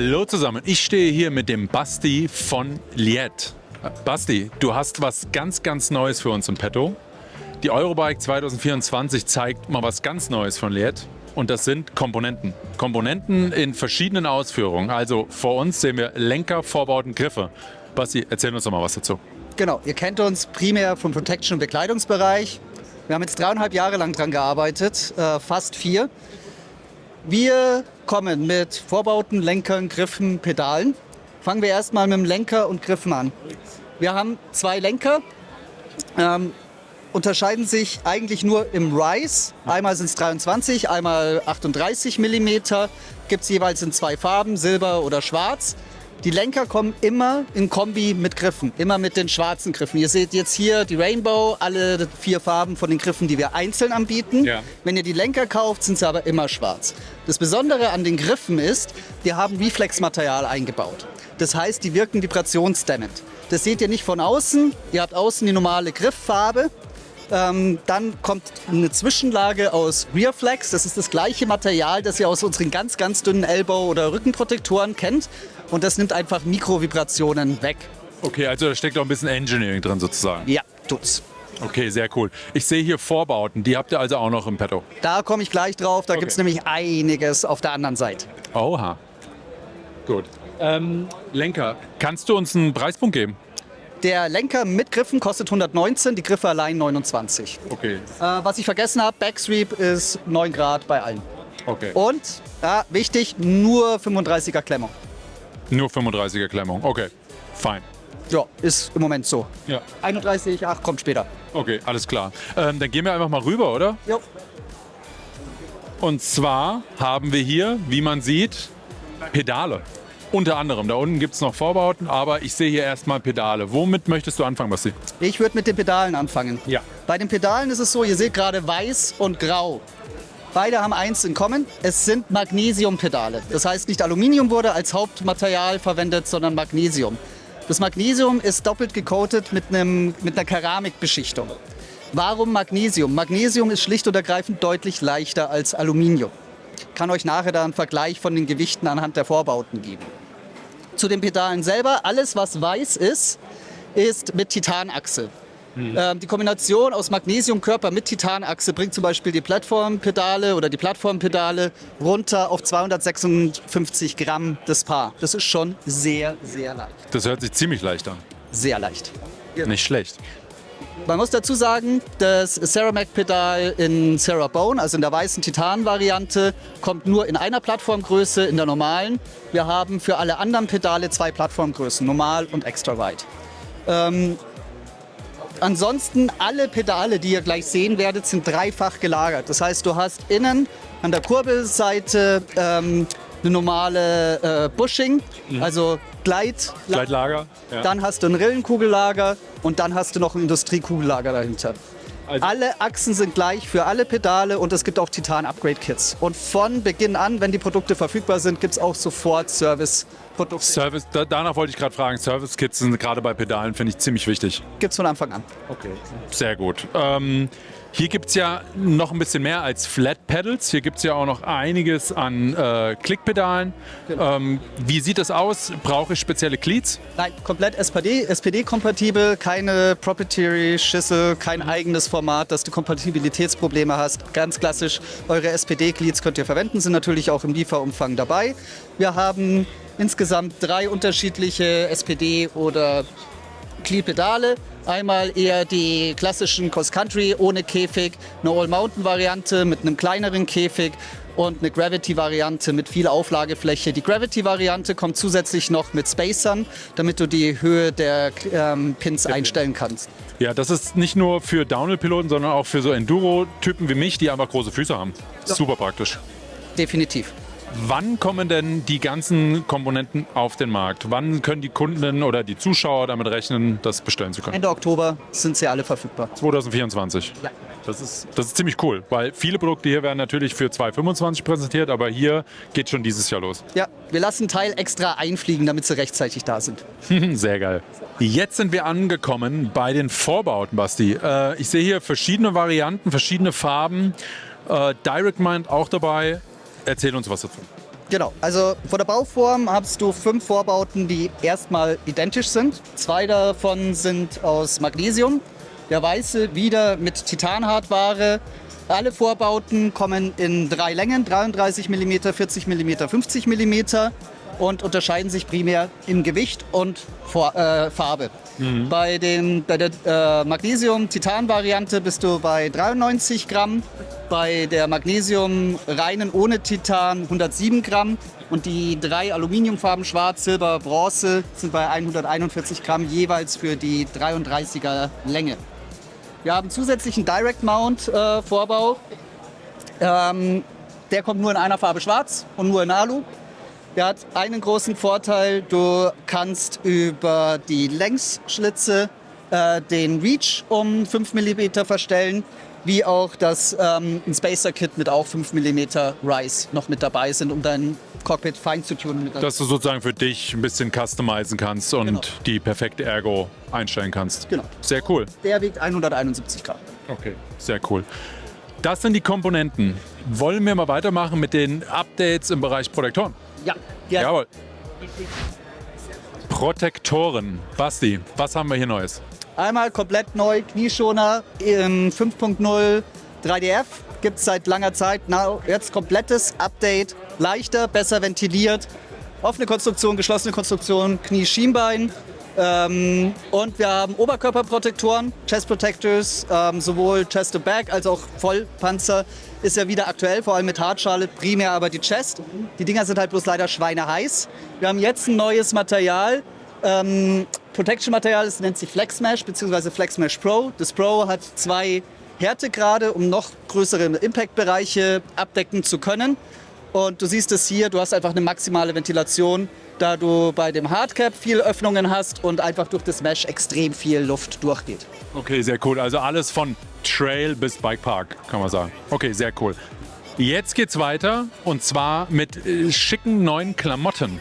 Hallo zusammen, ich stehe hier mit dem Basti von Liet. Basti, du hast was ganz, ganz Neues für uns im Petto. Die Eurobike 2024 zeigt mal was ganz Neues von Liet. Und das sind Komponenten. Komponenten in verschiedenen Ausführungen. Also vor uns sehen wir Lenker, Vorbauten, Griffe. Basti, erzähl uns doch mal was dazu. Genau, ihr kennt uns primär vom Protection- und Bekleidungsbereich. Wir haben jetzt 3,5 Jahre lang dran gearbeitet, fast 4. Wir kommen mit Vorbauten, Lenkern, Griffen, Pedalen. Fangen wir erstmal mit dem Lenker und Griffen an. Wir haben 2 Lenker, unterscheiden sich eigentlich nur im Rise. Einmal sind es 23, einmal 38 mm. Gibt es jeweils in 2 Farben, Silber oder Schwarz. Die Lenker kommen immer in Kombi mit Griffen, immer mit den schwarzen Griffen. Ihr seht jetzt hier die Rainbow, alle 4 Farben von den Griffen, die wir einzeln anbieten. Ja. Wenn ihr die Lenker kauft, sind sie aber immer schwarz. Das Besondere an den Griffen ist, wir haben Reflexmaterial eingebaut. Das heißt, die wirken vibrationsdämmend. Das seht ihr nicht von außen. Ihr habt außen die normale Grifffarbe. Dann kommt eine Zwischenlage aus Rearflex. Das ist das gleiche Material, das ihr aus unseren ganz, ganz dünnen Elbow- oder Rückenprotektoren kennt. Und das nimmt einfach Mikrovibrationen weg. Okay, also da steckt auch ein bisschen Engineering drin sozusagen. Ja, tut's. Okay, sehr cool. Ich sehe hier Vorbauten, die habt ihr also auch noch im Petto. Da komme ich gleich drauf. Da gibt es nämlich einiges auf der anderen Seite. Oha. Gut. Lenker, kannst du uns einen Preispunkt geben? Der Lenker mit Griffen kostet 119, die Griffe allein 29. Okay. Was ich vergessen habe, Backsweep ist 9 Grad bei allen. Okay. Und, wichtig, nur 35er Klemmung. Nur 35er Klemmung, okay. Fein. Ja, ist im Moment so. Ja. 31, ach, kommt später. Okay, alles klar. Dann gehen wir einfach mal rüber, oder? Jo. Und zwar haben wir hier, wie man sieht, Pedale. Unter anderem. Da unten gibt es noch Vorbauten, aber ich sehe hier erstmal Pedale. Womit möchtest du anfangen, Basti? Ich würde mit den Pedalen anfangen. Ja. Bei den Pedalen ist es so, ihr seht gerade weiß und grau. Beide haben eins in common, es sind Magnesiumpedale. Das heißt, nicht Aluminium wurde als Hauptmaterial verwendet, sondern Magnesium. Das Magnesium ist doppelt gecoatet mit einer Keramikbeschichtung. Warum Magnesium? Magnesium ist schlicht und ergreifend deutlich leichter als Aluminium. Ich kann euch nachher da einen Vergleich von den Gewichten anhand der Vorbauten geben. Zu den Pedalen selber, alles was weiß ist mit Titanachse. Die Kombination aus Magnesiumkörper mit Titanachse bringt zum Beispiel die Plattformpedale oder die Plattformpedale runter auf 256 Gramm das Paar. Das ist schon sehr, sehr leicht. Das hört sich ziemlich leicht an. Sehr leicht. Nicht schlecht. Man muss dazu sagen, das Ceramac-Pedal in Cerabone, also in der weißen Titan-Variante, kommt nur in einer Plattformgröße, in der normalen. Wir haben für alle anderen Pedale 2 Plattformgrößen, normal und extra wide. Ansonsten alle Pedale, die ihr gleich sehen werdet, sind dreifach gelagert. Das heißt, du hast innen an der Kurbelseite eine normale Bushing, also Gleitlager. Ja. Dann hast du ein Rillenkugellager und dann hast du noch ein Industriekugellager dahinter. Also alle Achsen sind gleich für alle Pedale und es gibt auch Titan-Upgrade-Kits. Und von Beginn an, wenn die Produkte verfügbar sind, gibt es auch sofort Service-Produkte. Danach wollte ich gerade fragen, Service-Kits sind gerade bei Pedalen, finde ich, ziemlich wichtig. Gibt es von Anfang an. Okay. Sehr gut. Hier gibt es ja noch ein bisschen mehr als Flat Pedals. Hier gibt es ja auch noch einiges an Klickpedalen. Genau. Wie sieht das aus? Brauche ich spezielle Cleats? Nein, komplett SPD-kompatibel, keine Proprietary-Schüssel, kein eigenes Format, dass du Kompatibilitätsprobleme hast. Ganz klassisch, eure SPD-Cleats könnt ihr verwenden, sind natürlich auch im Lieferumfang dabei. Wir haben insgesamt 3 unterschiedliche SPD- oder Cleat-Pedale. Einmal eher die klassischen Cross-Country ohne Käfig, eine All-Mountain-Variante mit einem kleineren Käfig und eine Gravity-Variante mit viel Auflagefläche. Die Gravity-Variante kommt zusätzlich noch mit Spacern, damit du die Höhe der Pins einstellen kannst. Ja, das ist nicht nur für Downhill-Piloten, sondern auch für so Enduro-Typen wie mich, die einfach große Füße haben. Ja. Super praktisch. Definitiv. Wann kommen denn die ganzen Komponenten auf den Markt? Wann können die Kunden oder die Zuschauer damit rechnen, das bestellen zu können? Ende Oktober sind sie alle verfügbar. 2024? Ja. Das ist ziemlich cool, weil viele Produkte hier werden natürlich für 2025 präsentiert, aber hier geht schon dieses Jahr los. Ja, wir lassen Teil extra einfliegen, damit sie rechtzeitig da sind. Sehr geil. Jetzt sind wir angekommen bei den Vorbauten, Basti. Ich sehe hier verschiedene Varianten, verschiedene Farben. Direct Mind auch dabei. Erzähl uns was dazu. Genau, also von der Bauform hast du 5 Vorbauten, die erstmal identisch sind. 2 davon sind aus Magnesium. Der weiße wieder mit Titanhardware. Alle Vorbauten kommen in 3 Längen, 33 mm, 40 mm, 50 mm und unterscheiden sich primär im Gewicht und Farbe. Bei der Magnesium-Titan-Variante bist du bei 93 Gramm, bei der Magnesium-reinen ohne Titan 107 Gramm und die 3 Aluminiumfarben Schwarz, Silber, Bronze sind bei 141 Gramm jeweils für die 33er Länge. Wir haben zusätzlichen Direct Mount Vorbau. Der kommt nur in einer Farbe Schwarz und nur in Alu. Der hat einen großen Vorteil, du kannst über die Längsschlitze den Reach um 5 mm verstellen, wie auch das ein Spacer-Kit mit auch 5 mm Rise noch mit dabei sind, um dein Cockpit fein zu tunen. Dass du sozusagen für dich ein bisschen customizen kannst und Genau. die perfekte Ergo einstellen kannst. Genau. Sehr cool. Der wiegt 171 Gramm. Okay. Sehr cool. Das sind die Komponenten. Wollen wir mal weitermachen mit den Updates im Bereich Protektoren? Ja, ja. Jawohl. Protektoren. Basti, was haben wir hier Neues? Einmal komplett neu, Knieschoner im 5.0 3DF. Gibt es seit langer Zeit. Jetzt komplettes Update. Leichter, besser ventiliert. Offene Konstruktion, geschlossene Konstruktion, Knie-Schienbein. Und wir haben Oberkörperprotektoren, Chest Protectors, sowohl Chest to Back als auch Vollpanzer. Ist ja wieder aktuell, vor allem mit Hartschale, primär aber die Chest. Die Dinger sind halt bloß leider schweineheiß. Wir haben jetzt ein neues Material, Protection-Material, das nennt sich FlexMesh bzw. FlexMesh Pro. Das Pro hat 2 Härtegrade, um noch größere Impact-Bereiche abdecken zu können. Und du siehst es hier, du hast einfach eine maximale Ventilation, da du bei dem Hardcap viel Öffnungen hast und einfach durch das Mesh extrem viel Luft durchgeht. Okay, sehr cool. Also alles von Trail bis Bikepark, kann man sagen. Okay, sehr cool. Jetzt geht's weiter und zwar mit schicken neuen Klamotten.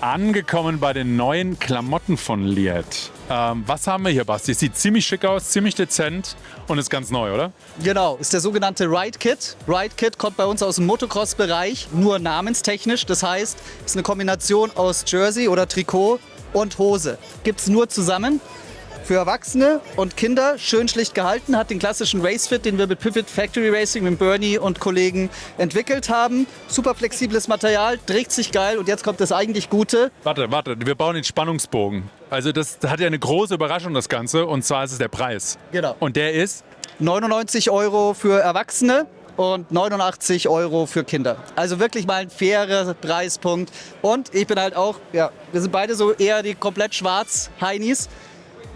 Angekommen bei den neuen Klamotten von Liet. Was haben wir hier, Basti? Sieht ziemlich schick aus, ziemlich dezent und ist ganz neu, oder? Genau, ist der sogenannte Ride Kit. Ride Kit kommt bei uns aus dem Motocross-Bereich, nur namenstechnisch. Das heißt, es ist eine Kombination aus Jersey oder Trikot und Hose. Gibt es nur zusammen. Für Erwachsene und Kinder schön schlicht gehalten, hat den klassischen Racefit, den wir mit Pivot Factory Racing mit Bernie und Kollegen entwickelt haben. Super flexibles Material, trägt sich geil und jetzt kommt das eigentlich Gute. Warte, wir bauen den Spannungsbogen. Also das hat ja eine große Überraschung, das Ganze, und zwar ist es der Preis. Genau. Und der ist? 99 € für Erwachsene und 89 € für Kinder. Also wirklich mal ein fairer Preispunkt. Und ich bin halt auch, ja, wir sind beide so eher die komplett schwarz Heinis.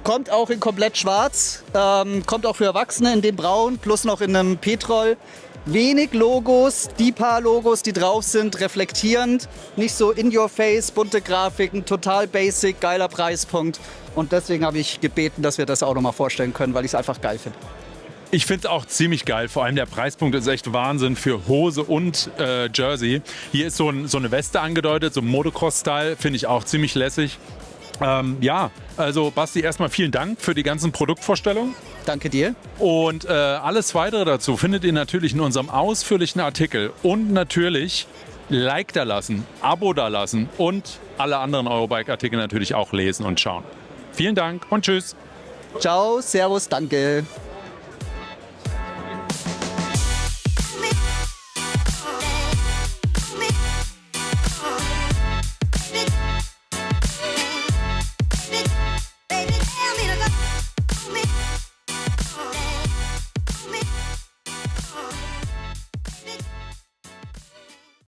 Kommt auch in komplett schwarz, kommt auch für Erwachsene in dem Braun, plus noch in einem Petrol. Wenig Logos, die paar Logos, die drauf sind, reflektierend, nicht so in your face, bunte Grafiken, total basic, geiler Preispunkt. Und deswegen habe ich gebeten, dass wir das auch nochmal vorstellen können, weil ich es einfach geil finde. Ich finde es auch ziemlich geil. Vor allem der Preispunkt ist echt Wahnsinn für Hose und Jersey. Hier ist so eine Weste angedeutet, so Motocross-Style, finde ich auch ziemlich lässig. Ja, also Basti, erstmal vielen Dank für die ganzen Produktvorstellungen. Danke dir. Und alles weitere dazu findet ihr natürlich in unserem ausführlichen Artikel. Und natürlich Like da lassen, Abo da lassen und alle anderen Eurobike-Artikel natürlich auch lesen und schauen. Vielen Dank und tschüss. Ciao, servus, danke.